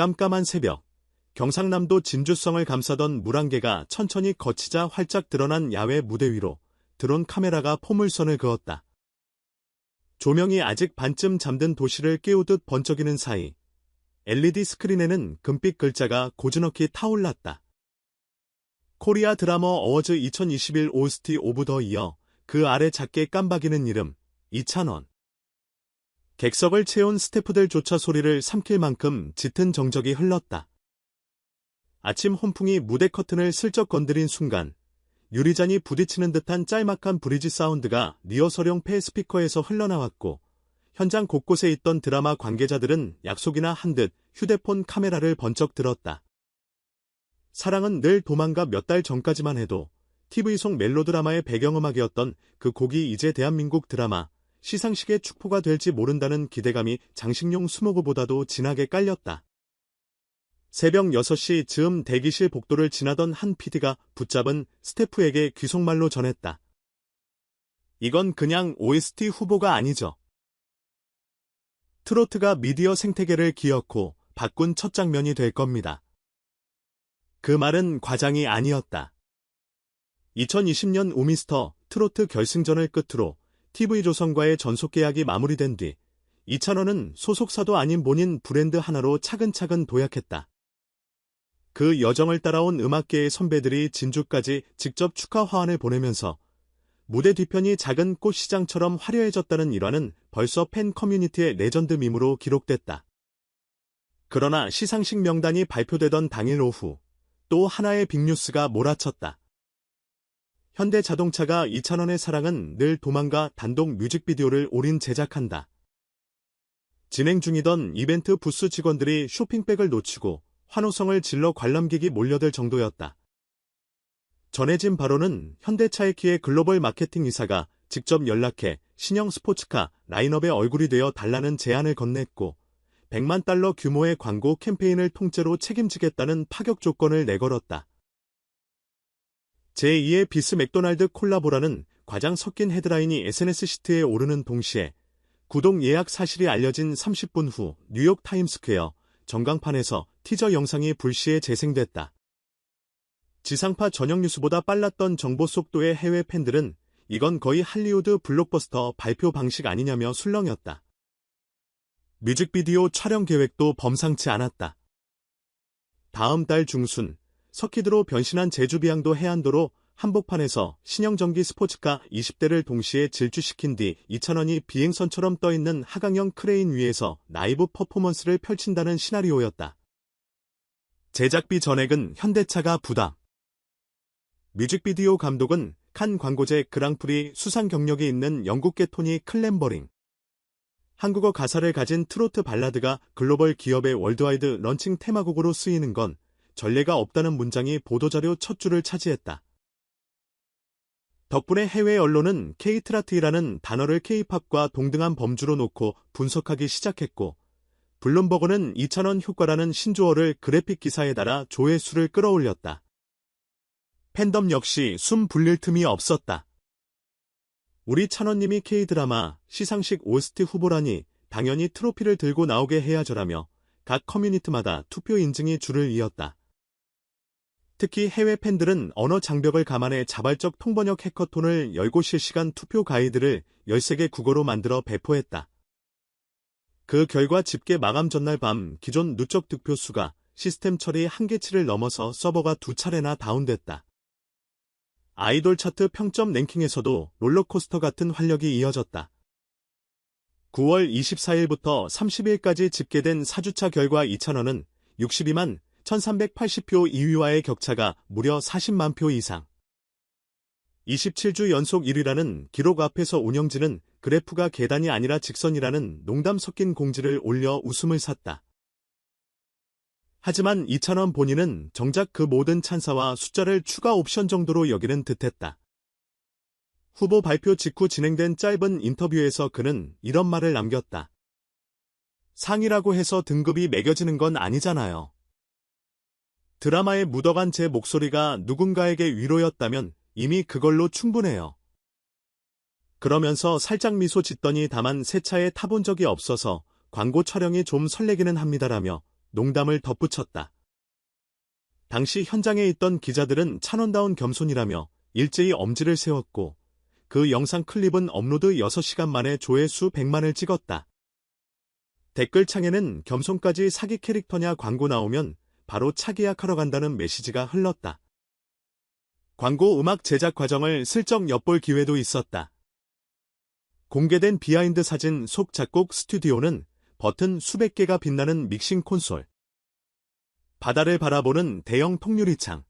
깜깜한 새벽, 경상남도 진주성을 감싸던 물안개가 천천히 걷히자 활짝 드러난 야외 무대 위로 드론 카메라가 포물선을 그었다. 조명이 아직 반쯤 잠든 도시를 깨우듯 번쩍이는 사이 LED 스크린에는 금빛 글자가 고즈넉히 타올랐다. 코리아 드라마 어워즈 2021 OST 오브 더 이어, 그 아래 작게 깜박이는 이름, 이찬원. 객석을 채운 스태프들조차 소리를 삼킬 만큼 짙은 정적이 흘렀다. 아침 혼풍이 무대 커튼을 슬쩍 건드린 순간 유리잔이 부딪히는 듯한 짤막한 브리지 사운드가 리허설용 폐 스피커에서 흘러나왔고, 현장 곳곳에 있던 드라마 관계자들은 약속이나 한 듯 휴대폰 카메라를 번쩍 들었다. 사랑은 늘 도망가 몇 달 전까지만 해도 TV 속 멜로드라마의 배경음악이었던 그 곡이 이제 대한민국 드라마, 시상식의 축포가 될지 모른다는 기대감이 장식용 스모그보다도 진하게 깔렸다. 새벽 6시 즈음 대기실 복도를 지나던 한 PD가 붙잡은 스태프에게 귀속말로 전했다. 이건 그냥 OST 후보가 아니죠. 트로트가 미디어 생태계를 기어코 바꾼 첫 장면이 될 겁니다. 그 말은 과장이 아니었다. 2020년 우미스터 트로트 결승전을 끝으로 TV조선과의 전속 계약이 마무리된 뒤 이찬원은 소속사도 아닌 본인 브랜드 하나로 차근차근 도약했다. 그 여정을 따라온 음악계의 선배들이 진주까지 직접 축하 화환을 보내면서 무대 뒤편이 작은 꽃시장처럼 화려해졌다는 일화는 벌써 팬 커뮤니티의 레전드 밈으로 기록됐다. 그러나 시상식 명단이 발표되던 당일 오후 또 하나의 빅뉴스가 몰아쳤다. 현대자동차가 이찬원의 사랑은 늘 도망가 단독 뮤직비디오를 올인 제작한다. 진행 중이던 이벤트 부스 직원들이 쇼핑백을 놓치고 환호성을 질러 관람객이 몰려들 정도였다. 전해진 바로는 현대차의 키의 글로벌 마케팅 이사가 직접 연락해 신형 스포츠카 라인업의 얼굴이 되어 달라는 제안을 건넸고, $100만 규모의 광고 캠페인을 통째로 책임지겠다는 파격 조건을 내걸었다. 제2의 비스 맥도날드 콜라보라는 과장 섞인 헤드라인이 SNS 시트에 오르는 동시에 구독 예약 사실이 알려진 30분 후 뉴욕 타임스퀘어 전광판에서 티저 영상이 불시에 재생됐다. 지상파 전형 뉴스보다 빨랐던 정보 속도의 해외 팬들은 이건 거의 할리우드 블록버스터 발표 방식 아니냐며 술렁였다. 뮤직비디오 촬영 계획도 범상치 않았다. 다음 달 중순 서킷으로 변신한 제주비양도 해안도로 한복판에서 신형 전기 스포츠카 20대를 동시에 질주시킨 뒤 이찬원이 비행선처럼 떠있는 하강형 크레인 위에서 라이브 퍼포먼스를 펼친다는 시나리오였다. 제작비 전액은 현대차가 부담. 뮤직비디오 감독은 칸 광고제 그랑프리 수상 경력이 있는 영국계 토니 클램버링. 한국어 가사를 가진 트로트 발라드가 글로벌 기업의 월드와이드 런칭 테마곡으로 쓰이는 건 전례가 없다는 문장이 보도자료 첫 줄을 차지했다. 덕분에 해외 언론은 K트라트라는 단어를 K-팝과 동등한 범주로 놓고 분석하기 시작했고, 블룸버그는 이찬원 효과라는 신조어를 그래픽 기사에 달아 조회수를 끌어올렸다. 팬덤 역시 숨 불릴 틈이 없었다. 우리 찬원님이 K드라마 시상식 OST 후보라니 당연히 트로피를 들고 나오게 해야죠라며 각 커뮤니티마다 투표 인증이 줄을 이었다. 특히 해외 팬들은 언어 장벽을 감안해 자발적 통번역 해커톤을 열고 실시간 투표 가이드를 13개 국어로 만들어 배포했다. 그 결과 집계 마감 전날 밤 기존 누적 득표수가 시스템 처리 한계치를 넘어서 서버가 2차례나 다운됐다. 아이돌 차트 평점 랭킹에서도 롤러코스터 같은 활력이 이어졌다. 9월 24일부터 30일까지 집계된 4주차 결과 이찬원은 62만 1380표 2위와의 격차가 무려 40만 표 이상. 27주 연속 1위라는 기록 앞에서 운영진은 그래프가 계단이 아니라 직선이라는 농담 섞인 공지를 올려 웃음을 샀다. 하지만 이찬원 본인은 정작 그 모든 찬사와 숫자를 추가 옵션 정도로 여기는 듯했다. 후보 발표 직후 진행된 짧은 인터뷰에서 그는 이런 말을 남겼다. 상이라고 해서 등급이 매겨지는 건 아니잖아요. 드라마에 묻어간 제 목소리가 누군가에게 위로였다면 이미 그걸로 충분해요. 그러면서 살짝 미소 짓더니 다만 새 차에 타본 적이 없어서 광고 촬영이 좀 설레기는 합니다라며 농담을 덧붙였다. 당시 현장에 있던 기자들은 찬원다운 겸손이라며 일제히 엄지를 세웠고 그 영상 클립은 업로드 6시간 만에 조회수 100만을 찍었다. 댓글창에는 겸손까지 사기 캐릭터냐 광고 나오면 바로 차 계약하러 간다는 메시지가 흘렀다. 광고 음악 제작 과정을 슬쩍 엿볼 기회도 있었다. 공개된 비하인드 사진 속 작곡 스튜디오는 버튼 수백 개가 빛나는 믹싱 콘솔, 바다를 바라보는 대형 통유리창,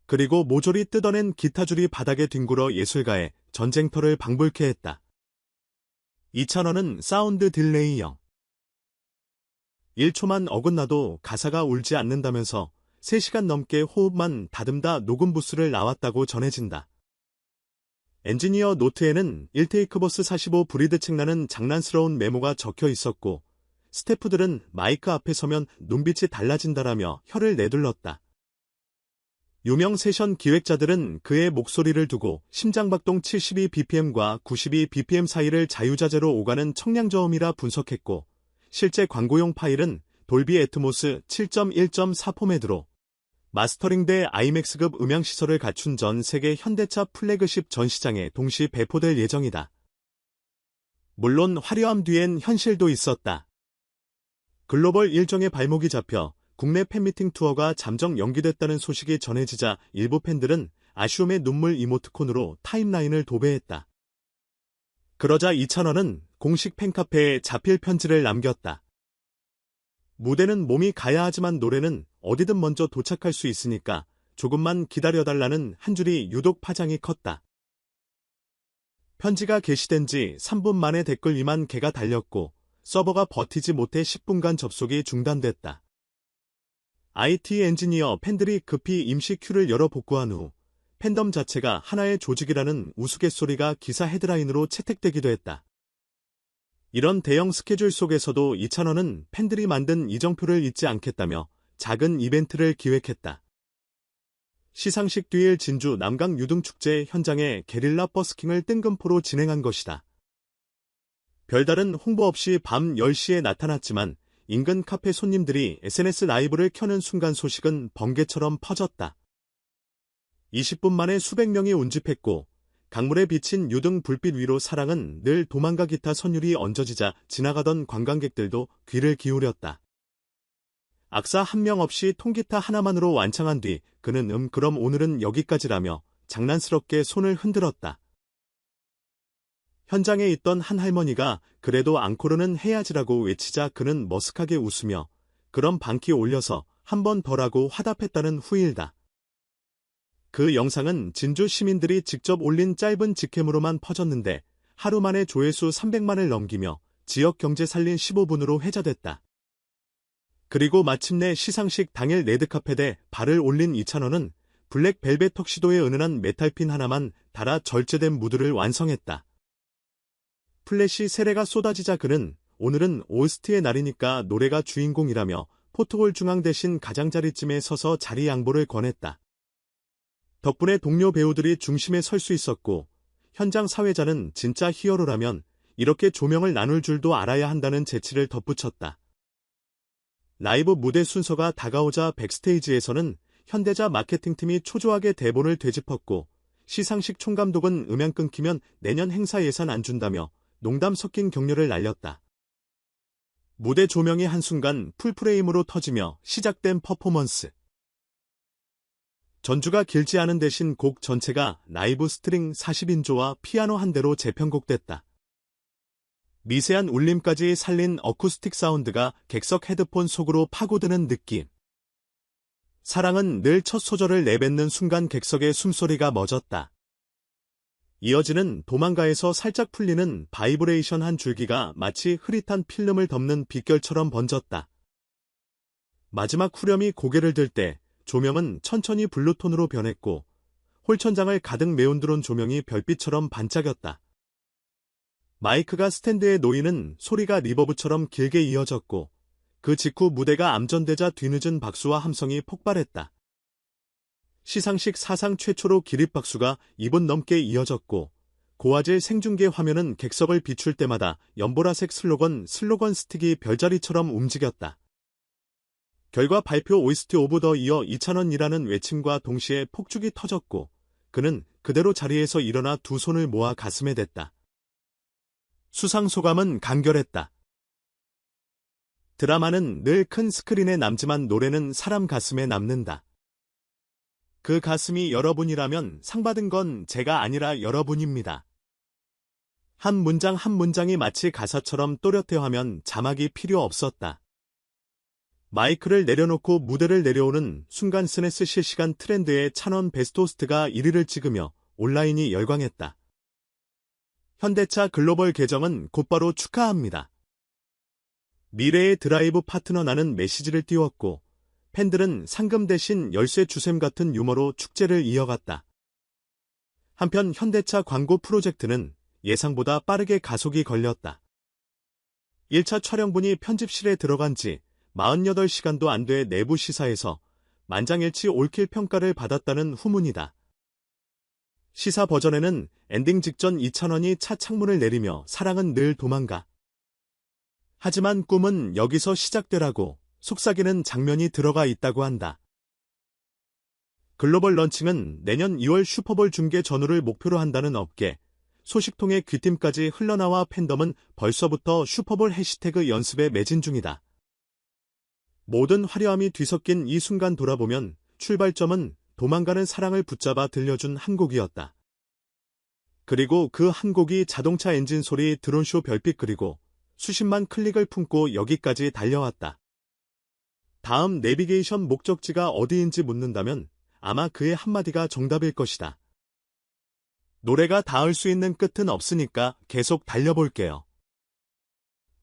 그리고 모조리 뜯어낸 기타줄이 바닥에 뒹굴어 예술가의 전쟁터를 방불케 했다. 이찬원은 사운드 딜레이형. 1초만 어긋나도 가사가 울지 않는다면서 3시간 넘게 호흡만 다듬다 녹음 부스를 나왔다고 전해진다. 엔지니어 노트에는 1테이크 버스 45 브리드 책라는 장난스러운 메모가 적혀 있었고 스태프들은 마이크 앞에 서면 눈빛이 달라진다라며 혀를 내둘렀다. 유명 세션 기획자들은 그의 목소리를 두고 심장박동 72bpm과 92bpm 사이를 자유자재로 오가는 청량저음이라 분석했고 실제 광고용 파일은 돌비 애트모스 7.1.4 포맷으로 마스터링돼 아이맥스급 음향시설을 갖춘 전 세계 현대차 플래그십 전시장에 동시 배포될 예정이다. 물론 화려함 뒤엔 현실도 있었다. 글로벌 일정의 발목이 잡혀 국내 팬미팅 투어가 잠정 연기됐다는 소식이 전해지자 일부 팬들은 아쉬움의 눈물 이모티콘으로 타임라인을 도배했다. 그러자 이찬원은 공식 팬카페에 자필 편지를 남겼다. 무대는 몸이 가야 하지만 노래는 어디든 먼저 도착할 수 있으니까 조금만 기다려달라는 한 줄이 유독 파장이 컸다. 편지가 게시된 지 3분 만에 댓글 2만 개가 달렸고 서버가 버티지 못해 10분간 접속이 중단됐다. IT 엔지니어 팬들이 급히 임시 큐를 열어 복구한 후 팬덤 자체가 하나의 조직이라는 우스갯소리가 기사 헤드라인으로 채택되기도 했다. 이런 대형 스케줄 속에서도 이찬원은 팬들이 만든 이정표를 잊지 않겠다며 작은 이벤트를 기획했다. 시상식 뒤일 진주 남강 유등축제 현장에 게릴라 버스킹을 뜬금포로 진행한 것이다. 별다른 홍보 없이 밤 10시에 나타났지만 인근 카페 손님들이 SNS 라이브를 켜는 순간 소식은 번개처럼 퍼졌다. 20분 만에 수백 명이 운집했고 강물에 비친 유등 불빛 위로 사랑은 늘 도망가 기타 선율이 얹어지자 지나가던 관광객들도 귀를 기울였다. 악사 한 명 없이 통기타 하나만으로 완창한 뒤 그는 그럼 오늘은 여기까지라며 장난스럽게 손을 흔들었다. 현장에 있던 한 할머니가 그래도 앙코르는 해야지라고 외치자 그는 머쓱하게 웃으며 그럼 방키 올려서 한 번 더라고 화답했다는 후일다. 그 영상은 진주 시민들이 직접 올린 짧은 직캠으로만 퍼졌는데 하루 만에 조회수 300만을 넘기며 지역 경제 살린 15분으로 회자됐다. 그리고 마침내 시상식 당일 레드카펫에 발을 올린 이찬원은 블랙 벨벳 턱시도에 은은한 메탈핀 하나만 달아 절제된 무드를 완성했다. 플래시 세례가 쏟아지자 그는 오늘은 오스트의 날이니까 노래가 주인공이라며 포토홀 중앙 대신 가장자리쯤에 서서 자리 양보를 권했다. 덕분에 동료 배우들이 중심에 설 수 있었고 현장 사회자는 진짜 히어로라면 이렇게 조명을 나눌 줄도 알아야 한다는 재치를 덧붙였다. 라이브 무대 순서가 다가오자 백스테이지에서는 현대자 마케팅팀이 초조하게 대본을 되짚었고 시상식 총감독은 음향 끊기면 내년 행사 예산 안 준다며 농담 섞인 격려를 날렸다. 무대 조명이 한순간 풀프레임으로 터지며 시작된 퍼포먼스. 전주가 길지 않은 대신 곡 전체가 라이브 스트링 40인조와 피아노 한 대로 재편곡됐다. 미세한 울림까지 살린 어쿠스틱 사운드가 객석 헤드폰 속으로 파고드는 느낌. 사랑은 늘 첫 소절을 내뱉는 순간 객석의 숨소리가 멎었다. 이어지는 도망가에서 살짝 풀리는 바이브레이션 한 줄기가 마치 흐릿한 필름을 덮는 빗결처럼 번졌다. 마지막 후렴이 고개를 들 때 조명은 천천히 블루톤으로 변했고 홀천장을 가득 메운들어온 조명이 별빛처럼 반짝였다. 마이크가 스탠드에 놓이는 소리가 리버브처럼 길게 이어졌고 그 직후 무대가 암전되자 뒤늦은 박수와 함성이 폭발했다. 시상식 사상 최초로 기립박수가 2분 넘게 이어졌고 고화질 생중계 화면은 객석을 비출 때마다 연보라색 슬로건 스틱이 별자리처럼 움직였다. 결과 발표 OST 오브 더 이어 2,000원이라는 외침과 동시에 폭죽이 터졌고 그는 그대로 자리에서 일어나 두 손을 모아 가슴에 댔다. 수상 소감은 간결했다. 드라마는 늘 큰 스크린에 남지만 노래는 사람 가슴에 남는다. 그 가슴이 여러분이라면 상 받은 건 제가 아니라 여러분입니다. 한 문장 한 문장이 마치 가사처럼 또렷해 하면 자막이 필요 없었다. 마이크를 내려놓고 무대를 내려오는 순간 스네스 실시간 트렌드의 1,000원 베스토스트가 1위를 찍으며 온라인이 열광했다. 현대차 글로벌 계정은 곧바로 축하합니다. 미래의 드라이브 파트너라는 메시지를 띄웠고 팬들은 상금 대신 열쇠 주셈 같은 유머로 축제를 이어갔다. 한편 현대차 광고 프로젝트는 예상보다 빠르게 가속이 걸렸다. 1차 촬영분이 편집실에 들어간 지 48시간도 안 돼 내부 시사에서 만장일치 올킬 평가를 받았다는 후문이다. 시사 버전에는 엔딩 직전 2,000원이 차 창문을 내리며 사랑은 늘 도망가. 하지만 꿈은 여기서 시작되라고 속삭이는 장면이 들어가 있다고 한다. 글로벌 런칭은 내년 2월 슈퍼볼 중계 전후를 목표로 한다는 업계, 소식통의 귀띔까지 흘러나와 팬덤은 벌써부터 슈퍼볼 해시태그 연습에 매진 중이다. 모든 화려함이 뒤섞인 이 순간 돌아보면 출발점은 도망가는 사랑을 붙잡아 들려준 한 곡이었다. 그리고 그 한 곡이 자동차 엔진 소리, 드론쇼 별빛 그리고 수십만 클릭을 품고 여기까지 달려왔다. 다음 내비게이션 목적지가 어디인지 묻는다면 아마 그의 한마디가 정답일 것이다. 노래가 닿을 수 있는 끝은 없으니까 계속 달려볼게요.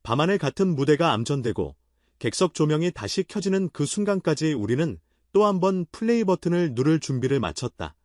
밤하늘 같은 무대가 암전되고 객석 조명이 다시 켜지는 그 순간까지 우리는 또 한 번 플레이 버튼을 누를 준비를 마쳤다.